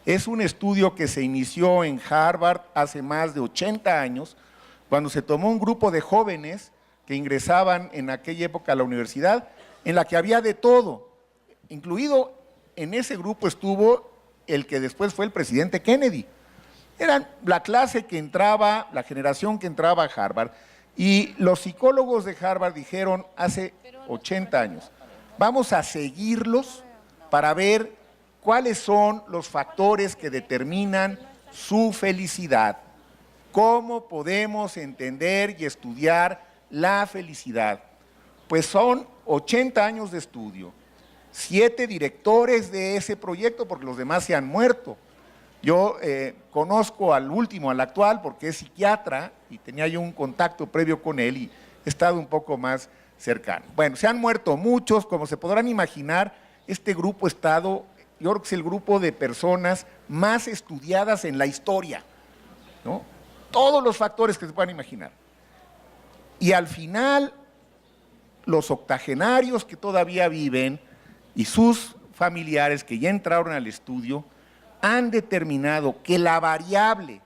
Es un estudio que se inició en Harvard hace más de 80 años, cuando se tomó un grupo de jóvenes que ingresaban en aquella época a la universidad, en la que había de todo, incluido en ese grupo estuvo el que después fue el presidente Kennedy. Eran la clase que entraba, la generación que entraba a Harvard, y los psicólogos de Harvard dijeron hace 80 años, vamos a seguirlos para ver cuáles son los factores que determinan su felicidad. ¿Cómo podemos entender y estudiar la felicidad? Pues son 80 años de estudio, 7 directores de ese proyecto porque los demás se han muerto. Yo conozco al último, al actual, porque es psiquiatra y tenía yo un contacto previo con él y he estado un poco más cercano. Bueno, se han muerto muchos, como se podrán imaginar, este grupo ha estado, yo creo que es el grupo de personas más estudiadas en la historia, ¿no? Todos los factores que se puedan imaginar. Y al final, los octogenarios que todavía viven y sus familiares que ya entraron al estudio han determinado que la variable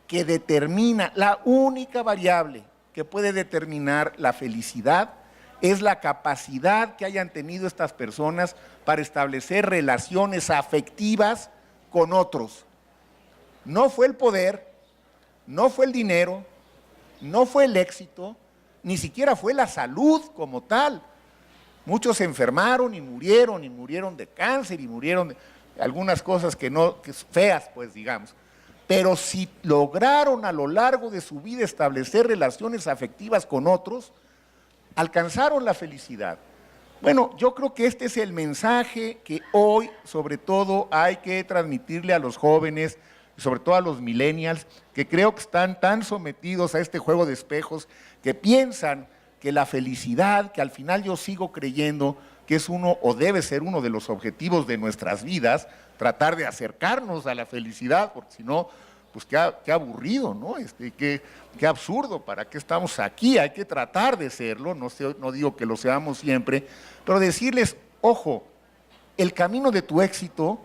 que determina, la única variable que puede determinar la felicidad es la capacidad que hayan tenido estas personas para establecer relaciones afectivas con otros. No fue el poder, no fue el dinero, no fue el éxito, ni siquiera fue la salud como tal. Muchos se enfermaron y murieron de cáncer y murieron de algunas cosas que feas, pues digamos. Pero si lograron a lo largo de su vida establecer relaciones afectivas con otros, alcanzaron la felicidad. Bueno, yo creo que este es el mensaje que hoy, sobre todo, hay que transmitirle a los jóvenes, sobre todo a los millennials, que creo que están tan sometidos a este juego de espejos, que piensan que la felicidad, que al final yo sigo creyendo que es uno o debe ser uno de los objetivos de nuestras vidas, tratar de acercarnos a la felicidad, porque si no, pues qué aburrido, ¿no? Qué absurdo, ¿para qué estamos aquí? Hay que tratar de serlo, no digo que lo seamos siempre, pero decirles, ojo, el camino de tu éxito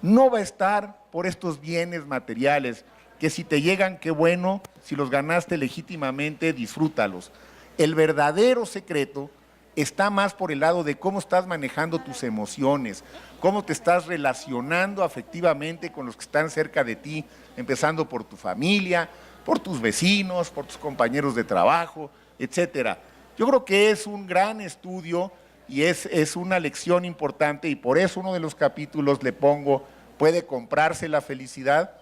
no va a estar por estos bienes materiales, que si te llegan, qué bueno, si los ganaste legítimamente, disfrútalos. El verdadero secreto está más por el lado de cómo estás manejando tus emociones, cómo te estás relacionando afectivamente con los que están cerca de ti, empezando por tu familia, por tus vecinos, por tus compañeros de trabajo, etcétera. Yo creo que es un gran estudio y es una lección importante, y por eso uno de los capítulos le pongo, ¿puede comprarse la felicidad?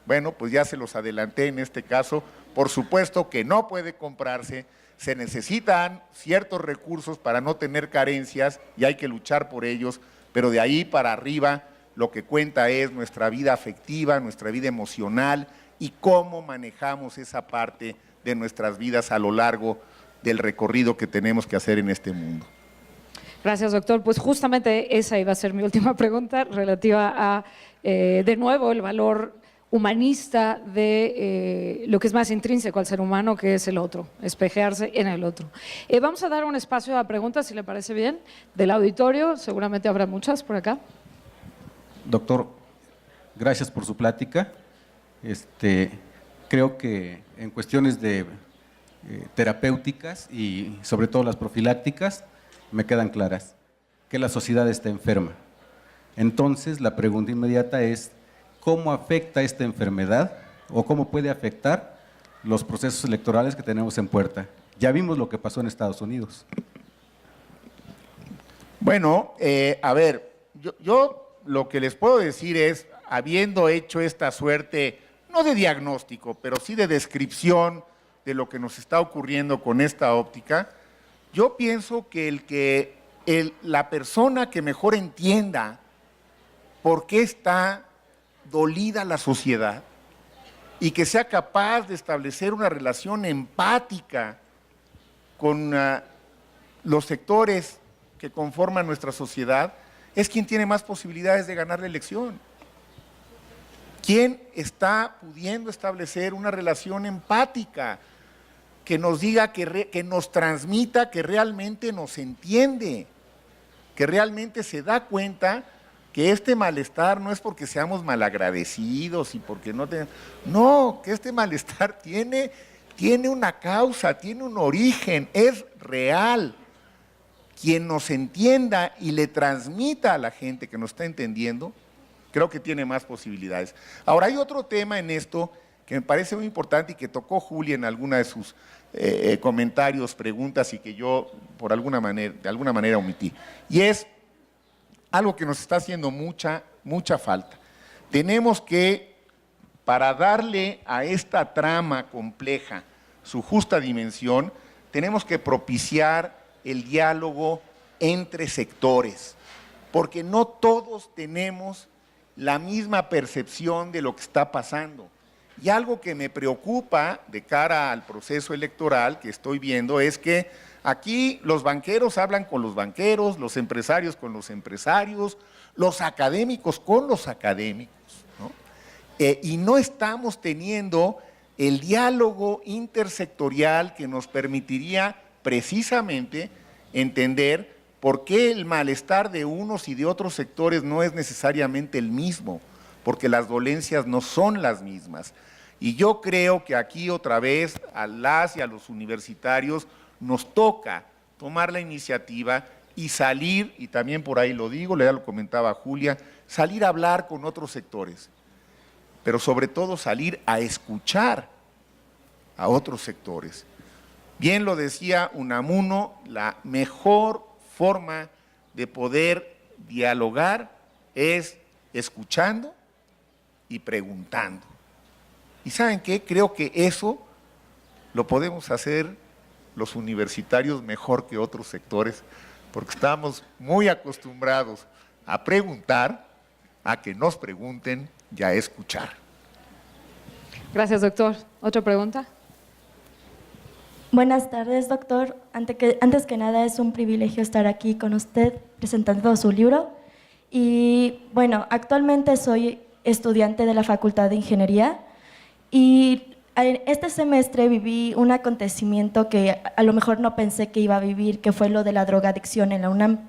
Bueno, pues ya se los adelanté en este caso. Por supuesto que no puede comprarse, se necesitan ciertos recursos para no tener carencias y hay que luchar por ellos, pero de ahí para arriba lo que cuenta es nuestra vida afectiva, nuestra vida emocional y cómo manejamos esa parte de nuestras vidas a lo largo del recorrido que tenemos que hacer en este mundo. Gracias, doctor. Pues justamente esa iba a ser mi última pregunta relativa a, de nuevo, el valor humanista de lo que es más intrínseco al ser humano, que es el otro, espejearse en el otro. Vamos a dar un espacio a preguntas, si le parece bien, del auditorio. Seguramente habrá muchas por acá. Doctor, gracias por su plática. Creo que en cuestiones de terapéuticas y sobre todo las profilácticas me quedan claras, que la sociedad está enferma. Entonces, la pregunta inmediata es, ¿cómo afecta esta enfermedad o cómo puede afectar los procesos electorales que tenemos en puerta? Ya vimos lo que pasó en Estados Unidos. Bueno, a ver, yo lo que les puedo decir es, habiendo hecho esta suerte, no de diagnóstico, pero sí de descripción de lo que nos está ocurriendo con esta óptica, yo pienso que la persona que mejor entienda por qué está dolida la sociedad y que sea capaz de establecer una relación empática con los sectores que conforman nuestra sociedad, es quien tiene más posibilidades de ganar la elección. ¿Quién está pudiendo establecer una relación empática que nos diga, que nos transmita, que realmente nos entiende, que realmente se da cuenta que este malestar no es porque seamos malagradecidos y porque no, que este malestar tiene una causa, tiene un origen, es real. Quien nos entienda y le transmita a la gente que nos está entendiendo, creo que tiene más posibilidades. Ahora, hay otro tema en esto que me parece muy importante y que tocó Julia en alguna de sus comentarios, preguntas, y que yo de alguna manera omití. Y es algo que nos está haciendo mucha falta. Tenemos que, para darle a esta trama compleja su justa dimensión, tenemos que propiciar el diálogo entre sectores, porque no todos tenemos la misma percepción de lo que está pasando. Y algo que me preocupa de cara al proceso electoral que estoy viendo es que aquí los banqueros hablan con los banqueros, los empresarios con los empresarios, los académicos con los académicos, ¿no? Y no estamos teniendo el diálogo intersectorial que nos permitiría precisamente entender por qué el malestar de unos y de otros sectores no es necesariamente el mismo, porque las dolencias no son las mismas. Y yo creo que aquí otra vez a las y a los universitarios nos toca tomar la iniciativa y salir, y también por ahí lo digo, ya lo comentaba Julia, salir a hablar con otros sectores, pero sobre todo salir a escuchar a otros sectores. Bien lo decía Unamuno, la mejor forma de poder dialogar es escuchando y preguntando. ¿Y saben qué? Creo que eso lo podemos hacer los universitarios mejor que otros sectores, porque estamos muy acostumbrados a preguntar, a que nos pregunten y a escuchar. Gracias, doctor. ¿Otra pregunta? Buenas tardes, doctor. Antes que nada, es un privilegio estar aquí con usted presentando su libro. Y bueno, actualmente soy estudiante de la Facultad de Ingeniería y este semestre viví un acontecimiento que a lo mejor no pensé que iba a vivir, que fue lo de la drogadicción en la UNAM.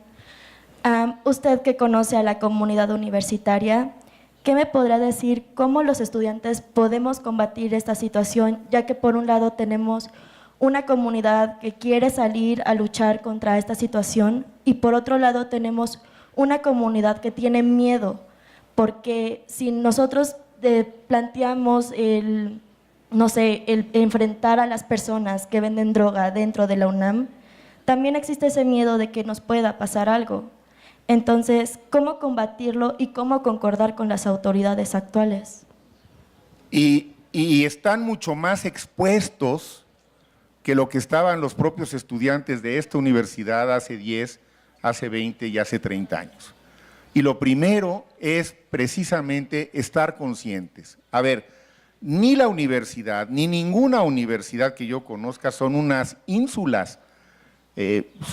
Usted que conoce a la comunidad universitaria, ¿qué me podrá decir cómo los estudiantes podemos combatir esta situación, ya que por un lado tenemos una comunidad que quiere salir a luchar contra esta situación y por otro lado tenemos una comunidad que tiene miedo? Porque si nosotros planteamos el enfrentar a las personas que venden droga dentro de la UNAM, también existe ese miedo de que nos pueda pasar algo. Entonces, ¿cómo combatirlo y cómo concordar con las autoridades actuales? Y están mucho más expuestos que lo que estaban los propios estudiantes de esta universidad hace 10, hace 20 y hace 30 años. Y lo primero es precisamente estar conscientes. A ver, ni la universidad, ni ninguna universidad que yo conozca son unas ínsulas.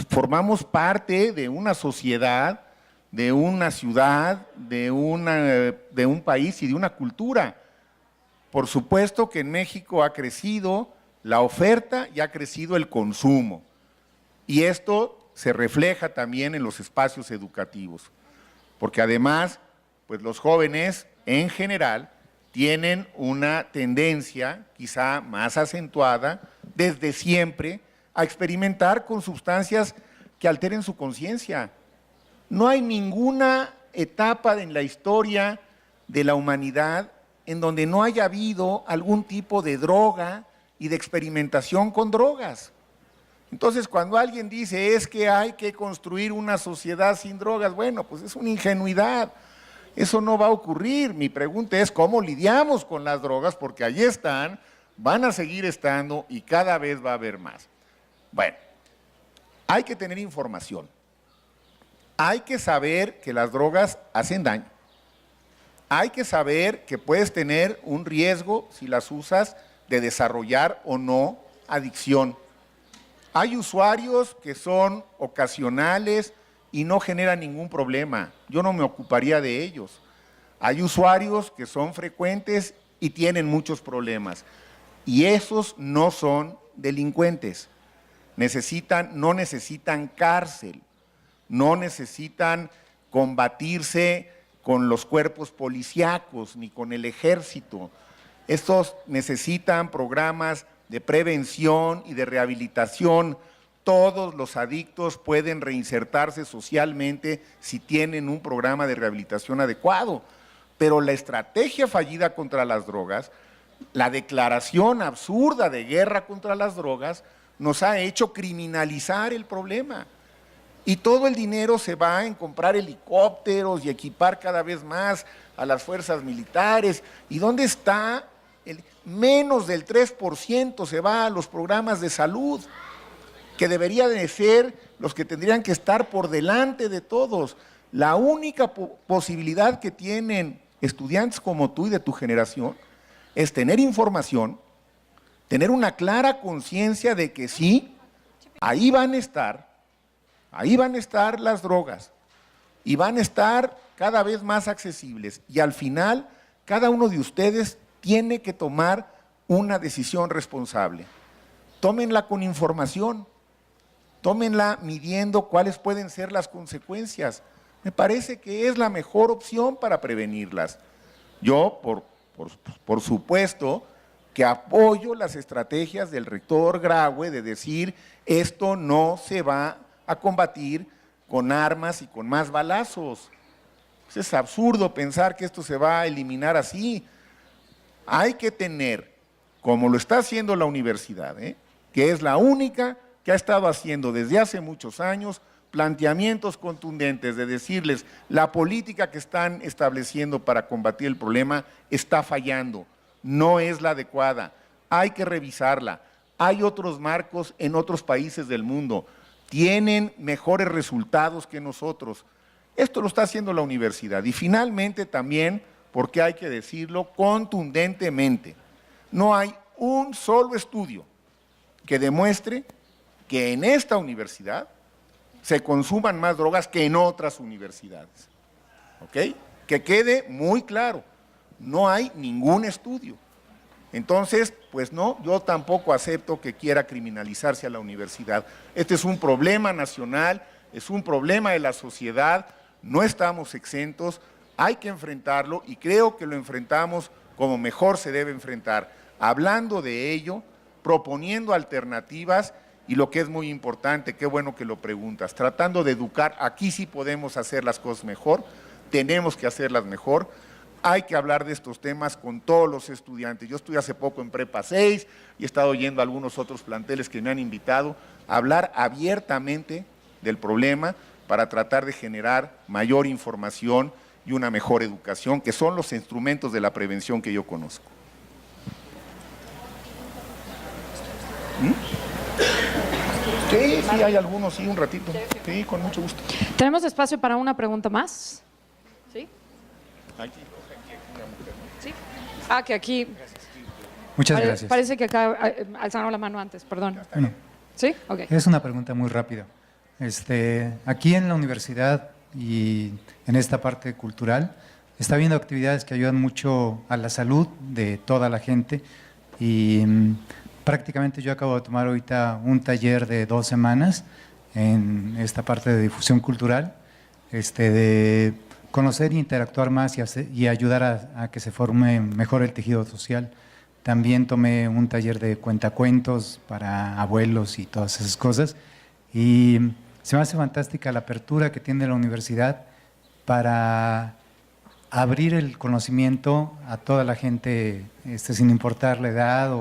Formamos parte de una sociedad, de una ciudad, de un país y de una cultura. Por supuesto que en México ha crecido la oferta y ha crecido el consumo. Y esto se refleja también en los espacios educativos, porque además, pues los jóvenes en general tienen una tendencia quizá más acentuada desde siempre a experimentar con sustancias que alteren su conciencia. No hay ninguna etapa en la historia de la humanidad en donde no haya habido algún tipo de droga y de experimentación con drogas. Entonces, cuando alguien dice es que hay que construir una sociedad sin drogas, bueno, pues es una ingenuidad. Eso no va a ocurrir. Mi pregunta es cómo lidiamos con las drogas, porque allí están, van a seguir estando y cada vez va a haber más. Bueno, hay que tener información. Hay que saber que las drogas hacen daño. Hay que saber que puedes tener un riesgo, si las usas, de desarrollar o no adicción. Hay usuarios que son ocasionales y no generan ningún problema. Yo no me ocuparía de ellos. Hay usuarios que son frecuentes y tienen muchos problemas. Y esos no son delincuentes. No necesitan cárcel, no necesitan combatirse con los cuerpos policíacos ni con el ejército. Estos necesitan programas de prevención y de rehabilitación. Todos los adictos pueden reinsertarse socialmente si tienen un programa de rehabilitación adecuado. Pero la estrategia fallida contra las drogas, la declaración absurda de guerra contra las drogas, nos ha hecho criminalizar el problema. Y todo el dinero se va en comprar helicópteros y equipar cada vez más a las fuerzas militares. ¿Y dónde está? Menos del 3% se va a los programas de salud, que deberían de ser los que tendrían que estar por delante de todos. La única posibilidad que tienen estudiantes como tú y de tu generación es tener información, tener una clara conciencia de que sí, ahí van a estar las drogas y van a estar cada vez más accesibles. Y al final, cada uno de ustedes tiene que tomar una decisión responsable. Tómenla con información, tómenla midiendo cuáles pueden ser las consecuencias. Me parece que es la mejor opción para prevenirlas. Yo, por supuesto, que apoyo las estrategias del rector Graue de decir esto no se va a combatir con armas y con más balazos. Es absurdo pensar que esto se va a eliminar así. Hay que tener, como lo está haciendo la universidad, que es la única que ha estado haciendo desde hace muchos años, planteamientos contundentes de decirles la política que están estableciendo para combatir el problema está fallando, no es la adecuada, hay que revisarla. Hay otros marcos en otros países del mundo, tienen mejores resultados que nosotros. Esto lo está haciendo la universidad. Y finalmente también, porque hay que decirlo contundentemente, No hay un solo estudio que demuestre que en esta universidad se consuman más drogas que en otras universidades. ¿Ok? Que quede muy claro, no hay ningún estudio. Entonces, pues no, yo tampoco acepto que quiera criminalizarse a la universidad. Este es un problema nacional, es un problema de la sociedad, no estamos exentos, hay que enfrentarlo y creo que lo enfrentamos como mejor se debe enfrentar, hablando de ello, proponiendo alternativas y lo que es muy importante, qué bueno que lo preguntas, tratando de educar, aquí sí podemos hacer las cosas mejor, tenemos que hacerlas mejor. Hay que hablar de estos temas con todos los estudiantes. Yo estuve hace poco en Prepa 6 y he estado oyendo a algunos otros planteles que me han invitado a hablar abiertamente del problema para tratar de generar mayor información y una mejor educación, que son los instrumentos de la prevención que yo conozco. Sí, sí, hay algunos, sí, un ratito. Sí, con mucho gusto. ¿Tenemos espacio para una pregunta más? ¿Sí? Aquí. ¿Sí? Ah, que aquí… Muchas gracias. Parece que acá alzaron la mano antes, perdón. Bueno, ¿Sí? Ok. es una pregunta muy rápida. Aquí en la universidad y en esta parte cultural está habiendo actividades que ayudan mucho a la salud de toda la gente y prácticamente yo acabo de tomar ahorita un taller de 2 semanas en esta parte de difusión cultural, de conocer e interactuar más y ayudar a que se forme mejor el tejido social. También tomé un taller de cuentacuentos para abuelos y todas esas cosas y se me hace fantástica la apertura que tiene la universidad para abrir el conocimiento a toda la gente, sin importar la edad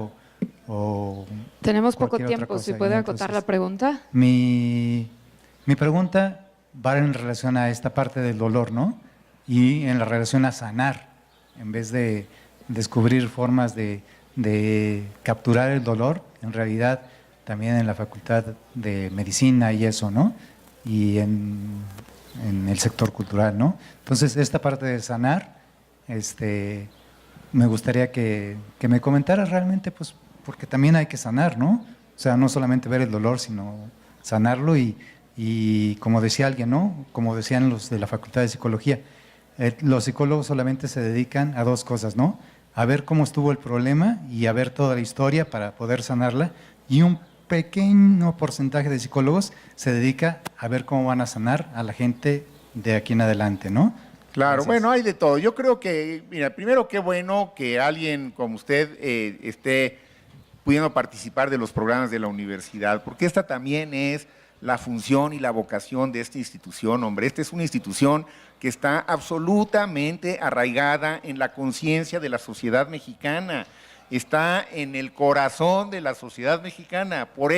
o Tenemos poco cualquier otra tiempo, cosa. si puede Y acotar la entonces, pregunta. Mi pregunta va en relación a esta parte del dolor, ¿no? Y en la relación a sanar, en vez de descubrir formas de capturar el dolor, en realidad también en la Facultad de Medicina y eso, ¿no? Y en el sector cultural, ¿no? Entonces, esta parte de sanar, me gustaría que me comentaras realmente, pues, porque también hay que sanar, ¿no? O sea, no solamente ver el dolor, sino sanarlo y como decía alguien, ¿no? Como decían los de la Facultad de Psicología, los psicólogos solamente se dedican a 2 cosas, ¿no? A ver cómo estuvo el problema y a ver toda la historia para poder sanarla, y un pequeño porcentaje de psicólogos se dedica a ver cómo van a sanar a la gente de aquí en adelante, ¿no? Claro, Gracias. bueno, hay de todo. Yo creo que, mira, primero qué bueno que alguien como usted esté pudiendo participar de los programas de la universidad, porque esta también es la función y la vocación de esta institución, hombre. Esta es una institución que está absolutamente arraigada en la conciencia de la sociedad mexicana, está en el corazón de la sociedad mexicana, por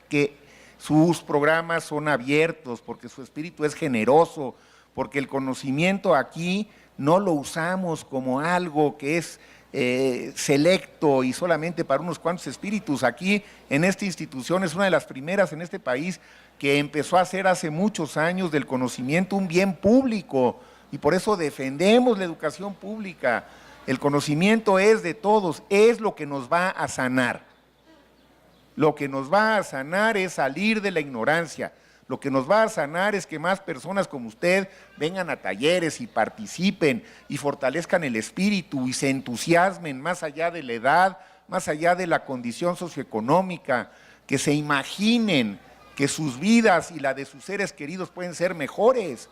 que sus programas son abiertos, porque su espíritu es generoso, porque el conocimiento aquí no lo usamos como algo que es selecto y solamente para unos cuantos espíritus. Aquí, en esta institución, es una de las primeras en este país que empezó a hacer hace muchos años del conocimiento un bien público, y por eso defendemos la educación pública. El conocimiento es de todos, es lo que nos va a sanar. Lo que nos va a sanar es salir de la ignorancia. Lo que nos va a sanar es que más personas como usted vengan a talleres y participen y fortalezcan el espíritu y se entusiasmen más allá de la edad, más allá de la condición socioeconómica, que se imaginen que sus vidas y la de sus seres queridos pueden ser mejores.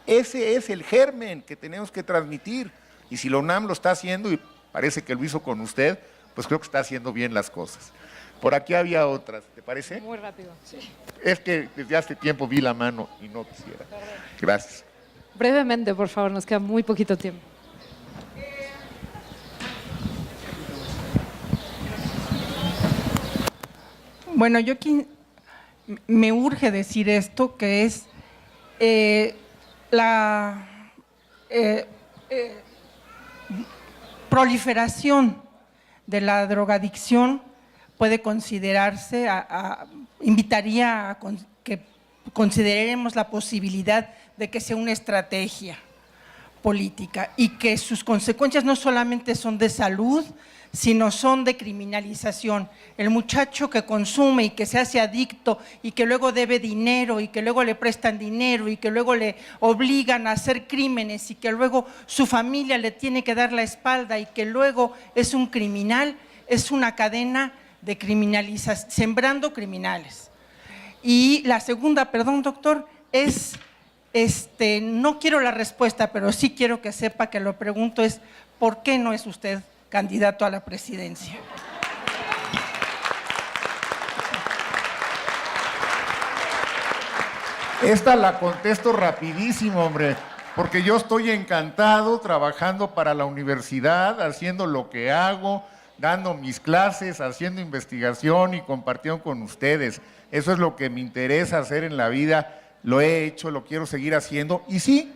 Ese es el germen que tenemos que transmitir. Y si la UNAM lo está haciendo, y parece que lo hizo con usted, pues creo que está haciendo bien las cosas. Por aquí había otras, ¿te parece? Muy rápido, sí. Es que desde hace tiempo vi la mano y no quisiera. Gracias. Brevemente, por favor, nos queda muy poquito tiempo. Bueno, yo me urge decir esto, que es la proliferación de la drogadicción puede considerarse, invitaría a que consideremos la posibilidad de que sea una estrategia, política y que sus consecuencias no solamente son de salud, sino son de criminalización. El muchacho que consume y que se hace adicto y que luego debe dinero y que luego le prestan dinero y que luego le obligan a hacer crímenes y que luego su familia le tiene que dar la espalda y que luego es un criminal, es una cadena de criminalización, sembrando criminales. Y la segunda, perdón doctor, es, no quiero la respuesta, pero sí quiero que sepa que lo pregunto es, ¿por qué no es usted candidato a la presidencia? Esta la contesto rapidísimo, hombre, porque yo estoy encantado trabajando para la universidad, haciendo lo que hago, dando mis clases, haciendo investigación y compartiendo con ustedes. Eso es lo que me interesa hacer en la vida, lo he hecho, lo quiero seguir haciendo. Y sí,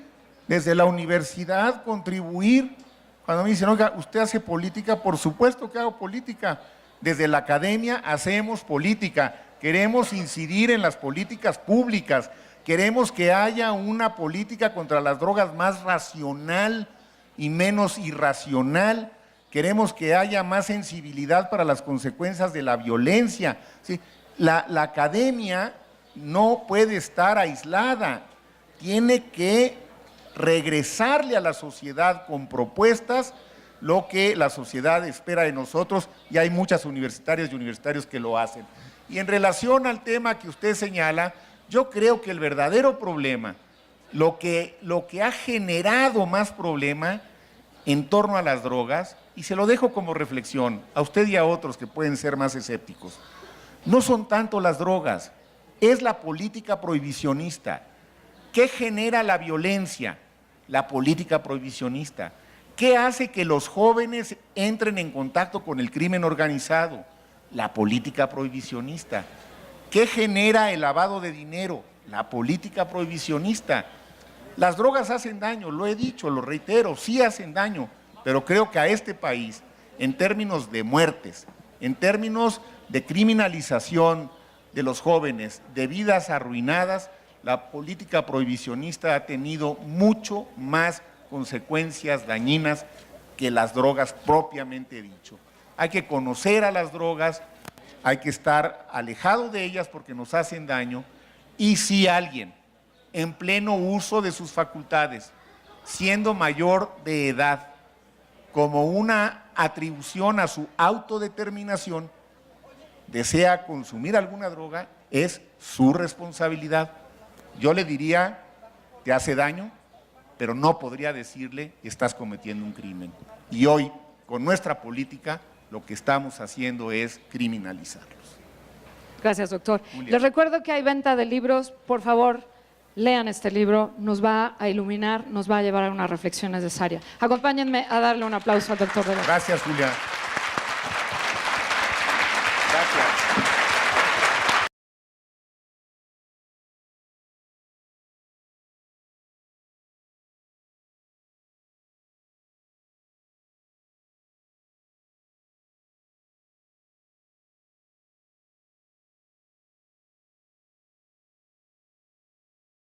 desde la universidad contribuir. Cuando me dicen, oiga, ¿usted hace política? Por supuesto que hago política. Desde la academia hacemos política. Queremos incidir en las políticas públicas. Queremos que haya una política contra las drogas más racional y menos irracional. Queremos que haya más sensibilidad para las consecuencias de la violencia. ¿Sí? La academia no puede estar aislada. Tiene que regresarle a la sociedad con propuestas lo que la sociedad espera de nosotros, y hay muchas universitarias y universitarios que lo hacen. Y en relación al tema que usted señala, yo creo que el verdadero problema, lo que ha generado más problema en torno a las drogas, y se lo dejo como reflexión a usted y a otros que pueden ser más escépticos, no son tanto las drogas, es la política prohibicionista. ¿Qué genera la violencia? La política prohibicionista. ¿Qué hace que los jóvenes entren en contacto con el crimen organizado? La política prohibicionista. ¿Qué genera el lavado de dinero? La política prohibicionista. Las drogas hacen daño, lo he dicho, lo reitero, sí hacen daño, pero creo que a este país, en términos de muertes, en términos de criminalización de los jóvenes, de vidas arruinadas, la política prohibicionista ha tenido mucho más consecuencias dañinas que las drogas propiamente dicho. Hay que conocer a las drogas, hay que estar alejado de ellas porque nos hacen daño, y si alguien en pleno uso de sus facultades, siendo mayor de edad, como una atribución a su autodeterminación, desea consumir alguna droga, es su responsabilidad. Yo le diría, te hace daño, pero no podría decirle, estás cometiendo un crimen. Y hoy, con nuestra política, lo que estamos haciendo es criminalizarlos. Gracias, doctor. Julia. Les recuerdo que hay venta de libros. Por favor, lean este libro. Nos va a iluminar, nos va a llevar a una reflexión necesaria. Acompáñenme a darle un aplauso al doctor de la... Gracias, Julia.